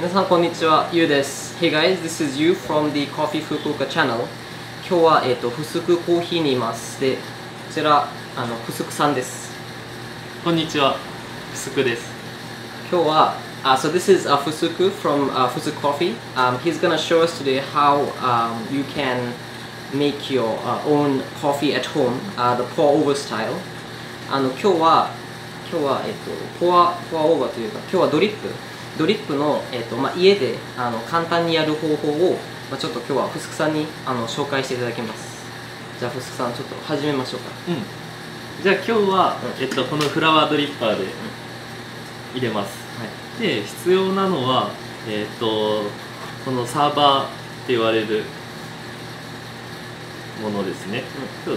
皆さんこんにちは、ゆうです。Hey guys, this is Yu from the Coffee Fukuoka channel. 今日はフスクコーヒーにいます。で、こちらフスクさんです。こんにちは、フスクです。今日はso this is Fusuku from Fusuku Coffee. He's gonna show us today how you can make your own coffee at home, the pour over style. 今日はポアオーバーというか、今日はドリップの、家で簡単にやる方法を、ちょっと今日はフスクさんに紹介していただきます。じゃあフスクさん、ちょっと始めましょうか。じゃあ今日は、このフラワードリッパーで入れます。で、必要なのは、このサーバーって言われるものですね。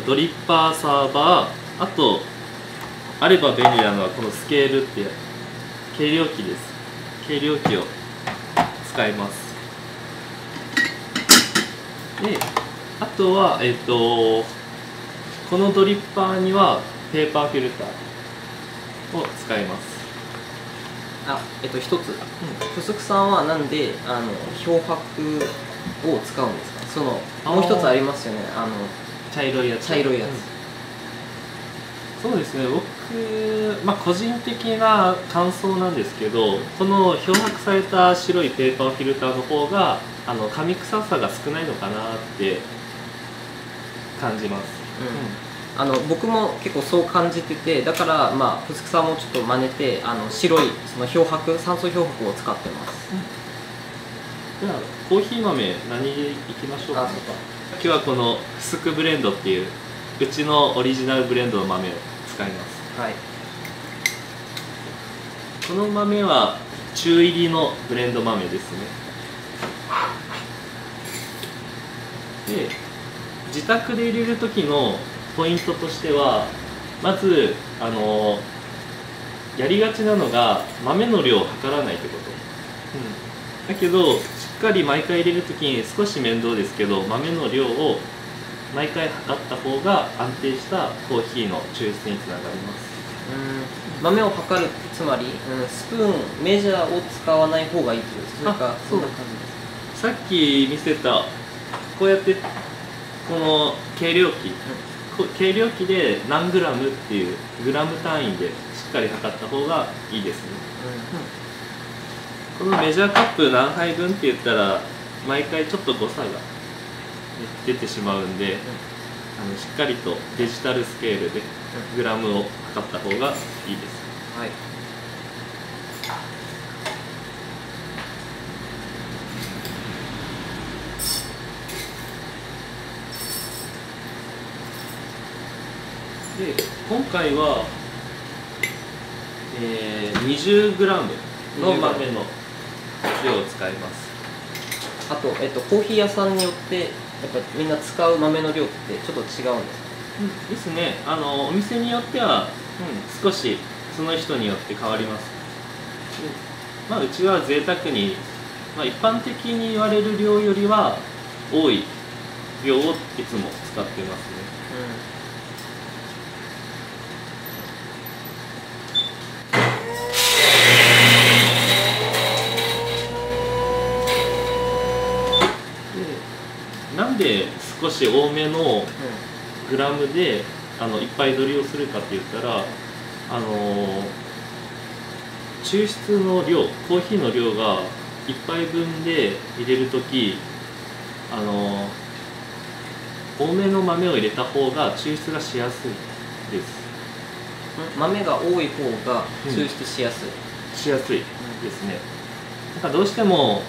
ドリッパー、サーバー、あとあれば便利なのはこのスケールっていう計量器です。計量器を使います。で、あとはこのドリッパーにはペーパーフィルターを使います。一つ、フスクさんはなんで漂白を使うんですか？もう一つありますよね、茶色いやつ。そうですね、僕、個人的な感想なんですけど、この漂白された白いペーパーフィルターの方が紙臭さが少ないのかなって感じます。僕も結構そう感じてて、だからフスクさんもちょっと真似て白いその酸素漂白を使ってます。じゃあコーヒー豆何でいきましょうか。今日はこのフスクブレンドっていううちのオリジナルブレンドの豆を使います。この豆は中入りのブレンド豆ですね。で、自宅で入れる時のポイントとしては、まずやりがちなのが豆の量を測らないってこと、だけどしっかり毎回入れる時に少し面倒ですけど、豆の量を毎回測った方が安定したコーヒーの抽出につながります。豆を測る、つまり、スプーン、メジャーを使わない方がいいってことですか？そんな感じです。さっき見せたこうやってこの計量器で何グラムっていうグラム単位でしっかり測った方がいいですね。このメジャーカップ何杯分って言ったら毎回ちょっと誤差が出てしまうんで、しっかりとデジタルスケールでグラムを測った方がいいです。で、今回は、20g の豆の量を使います。あと、コーヒー屋さんによってやっぱみんな使う豆の量ってちょっと違うんですか？ですね。お店によっては、少しその人によって変わります。うちは贅沢に、一般的に言われる量よりは多い量をいつも使ってますね。なんで少し多めのグラムでいっぱい取りをするかって言ったら、抽出の量、コーヒーの量が1杯分で入れるとき、多めの豆を入れた方が抽出がしやすいです。豆が多い方が抽出しやすい、ですね。どうしても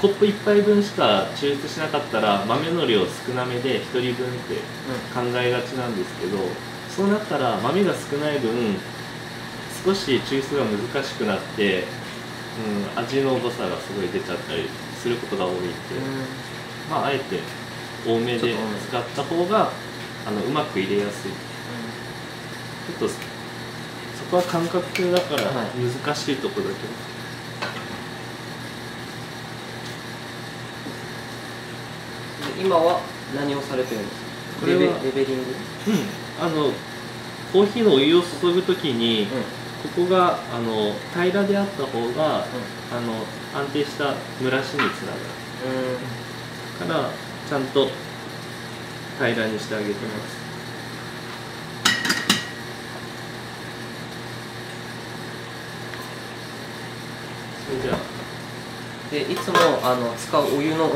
コップ1杯分しか抽出しなかったら豆の量少なめで1人分って考えがちなんですけど、そうなったら豆が少ない分少し抽出が難しくなって、味の誤差がすごい出ちゃったりすることが多いんで、あえて多めで使った方がうまく入れやすい。ちょっとそこは感覚だから難しいところだけど。今は何をされてるんですか？レベリング？コーヒーのお湯を注ぐときに、ここが平らであった方が、安定した蒸らしにつながるからちゃんと平らにしてあげてます。それじゃあでいつも使うお湯の温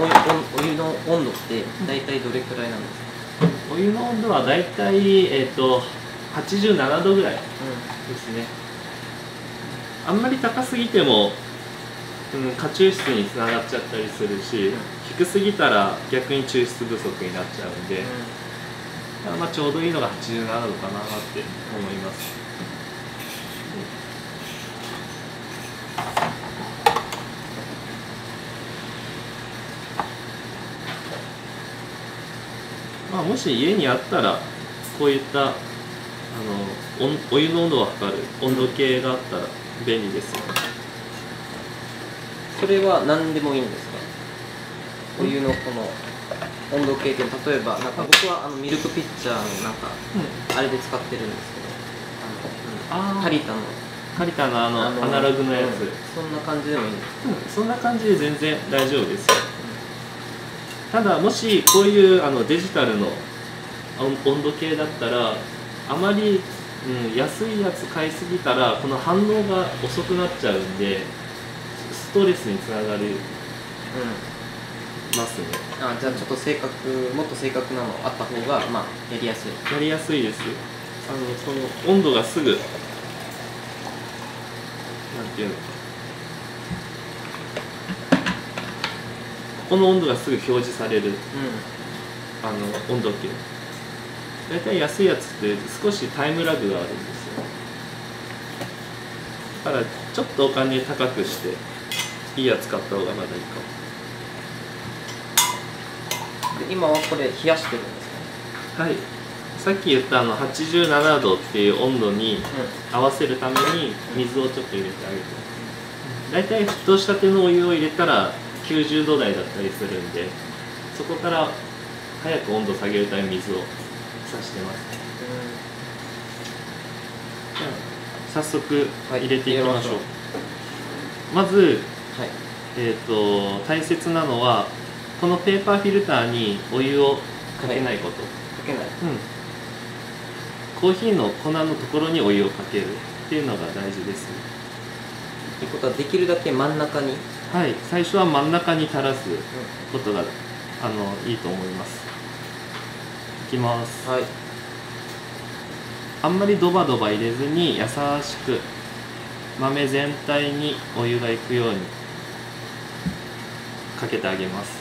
度って大体どれくらいなんですか？お湯の温度は大体、87度ぐらいですね。あんまり高すぎても、過抽出につながっちゃったりするし、低すぎたら逆に抽出不足になっちゃうんで、まあちょうどいいのが87度かなって思います。まあ、もし家にあったらこういったお湯の温度を測る温度計があったら便利ですよね。それは何でもいいんですか？お湯のこの温度計って例えばなんか僕はミルクピッチャーのなんか、あれで使ってるんですけど、カリタのアナログのやつ、そんな感じでもいいんですか？そんな感じで全然大丈夫ですよ。ただもしこういうデジタルの温度計だったらあまり、安いやつ買いすぎたらこの反応が遅くなっちゃうんでストレスにつながりますね。じゃあちょっともっと正確なのあった方がまあやりやすい。やりやすいです。その温度がすぐなんていうのか、この温度がすぐ表示される、温度計。だいたい安いやつって少しタイムラグがあるんですよ。だからちょっとお金高くしていいやつ買った方がまだいいかも。で今はこれ冷やしてるんですか？はい、さっき言った87度っていう温度に合わせるために水をちょっと入れてあげてます。だいたい沸騰したてのお湯を入れたら90度台だったりするんで、そこから早く温度下げるために水をさしてます。じゃあ早速入れていきましょう。まず、大切なのはこのペーパーフィルターにお湯をかけないこと。かけない。コーヒーの粉のところにお湯をかけるっていうのが大事です。ということはできるだけ真ん中に。はい、最初は真ん中に垂らすことが、いいと思います。いきます。はい。あんまりドバドバ入れずに優しく豆全体にお湯がいくようにかけてあげます。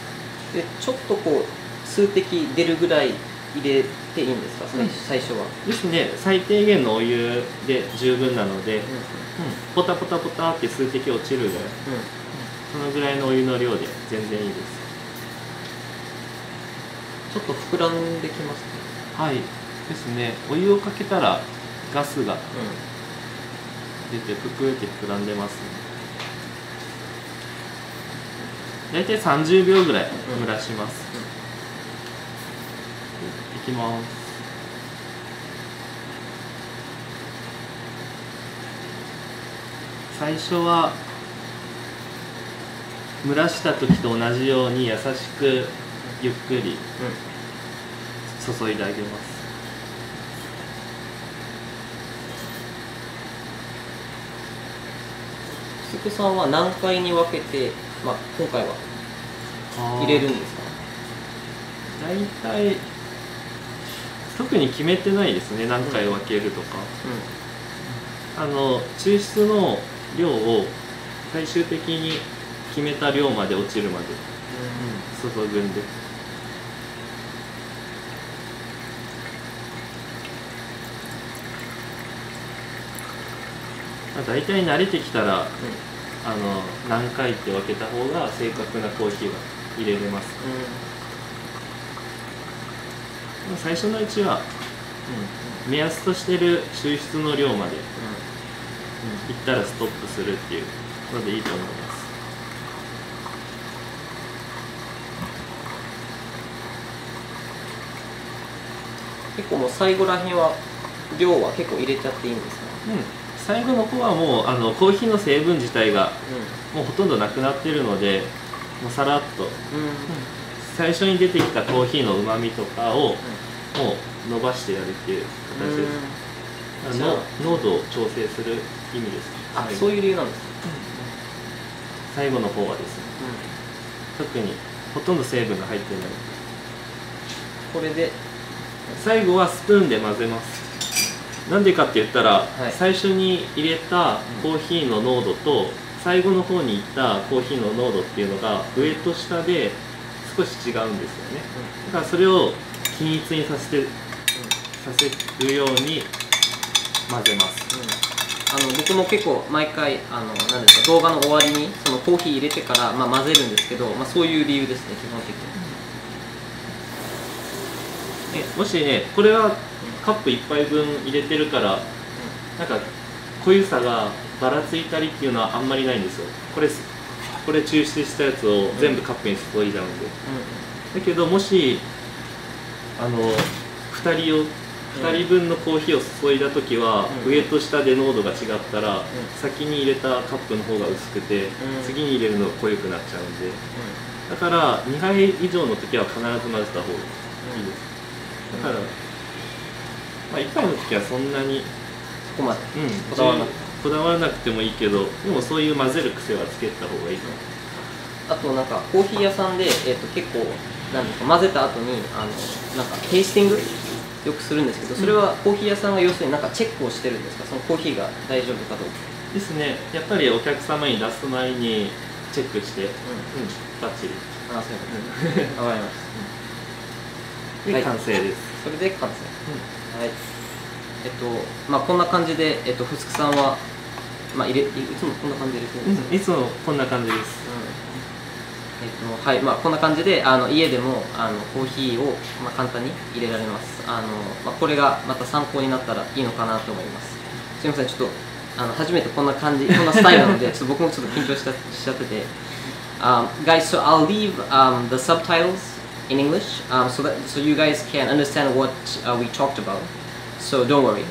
でちょっとこう数滴出るぐらい入れていいんですか？最初は。ですね、最低限のお湯で十分なので、ポタポタポタって数滴落ちるぐらい、そのぐらいのお湯の量で全然いいです。ちょっと膨らんできますね。はいですね。お湯をかけたらガスが出てぷくって膨らんでますね。だいたい30秒ぐらい蒸らします。いきます。最初は蒸らした時と同じように優しくゆっくり注いであげます。すくさんは何回に分けて、今回は入れるんですか？だいたい特に決めてないですね。何回分けるとか、抽出の量を最終的に決めた量まで落ちるまで注ぐんで、だいたい慣れてきたら、何回って分けた方が正確なコーヒーが入れれます。最初のうちは、目安としてる抽出の量までいったらストップするっていうのでいいと思います。結構もう最後らへんは量は結構入れちゃっていいんですか？最後の方はもうコーヒーの成分自体がもうほとんどなくなってるので、もうさらっと、最初に出てきたコーヒーのうまみとかをもう伸ばしてやるっていう形です。濃度を調整する意味です。あ、そういう理由なんですか。最後の方はですね、特にほとんど成分が入ってない。これで最後はスプーンで混ぜます。なんでかって言ったら、最初に入れたコーヒーの濃度と最後の方にいったコーヒーの濃度っていうのが上と下で少し違うんですよね。だからそれを均一にさせるように混ぜます。僕も結構毎回何ですか、動画の終わりにそのコーヒー入れてから、混ぜるんですけど、そういう理由ですね、基本的に。もしね、これはカップ1杯分入れてるから、なんか濃ゆさがばらついたりっていうのはあんまりないんですよ。これ抽出したやつを全部カップに注いじゃうんで。だけどもし2人分のコーヒーを注いだ時は、上と下で濃度が違ったら、先に入れたカップの方が薄くて、次に入れるのが濃ゆくなっちゃうんで、だから2杯以上の時は必ず混ぜた方がいいです。だから1杯の時はそんなにそこまでこだわらなくてもいいけど、でもそういう混ぜる癖はつけた方がいいかな。あとなんかコーヒー屋さんで、結構なんですか、混ぜた後になんかテイスティングよくするんですけど、それはコーヒー屋さんが要するになんかチェックをしてるんですか、そのコーヒーが大丈夫かどうかですね。やっぱりお客様に出す前にチェックして、バッチリ。ああ、そういうことです。わかりました。で、完成です。それで完成。はい。こんな感じで、ふつくさんは、いつもこんな感じで入れてるんですか。いつもこんな感じです。はい、こんな感じで家でもコーヒーを、簡単に入れられます。これがまた参考になったらいいのかなと思います。すみません、ちょっと初めてこんな感じ、こんなスタイルなので、ちょっと僕もちょっと緊張しちゃってて。Guys, so I'll leave the subtitles in English, so you guys can understand what we talked about. So don't worry.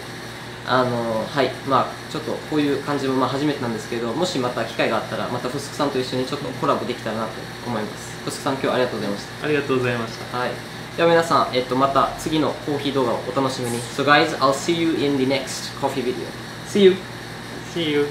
はい、ちょっとこういう感じも初めてなんですけど、もしまた機会があったら、またフスクさんと一緒にちょっとコラボできたらなと思います。フスクさん、今日はありがとうございました。ありがとうございました。はい。では皆さん、また次のコーヒー動画をお楽しみに。So guys, I'll see you in the next coffee video. See you! See you!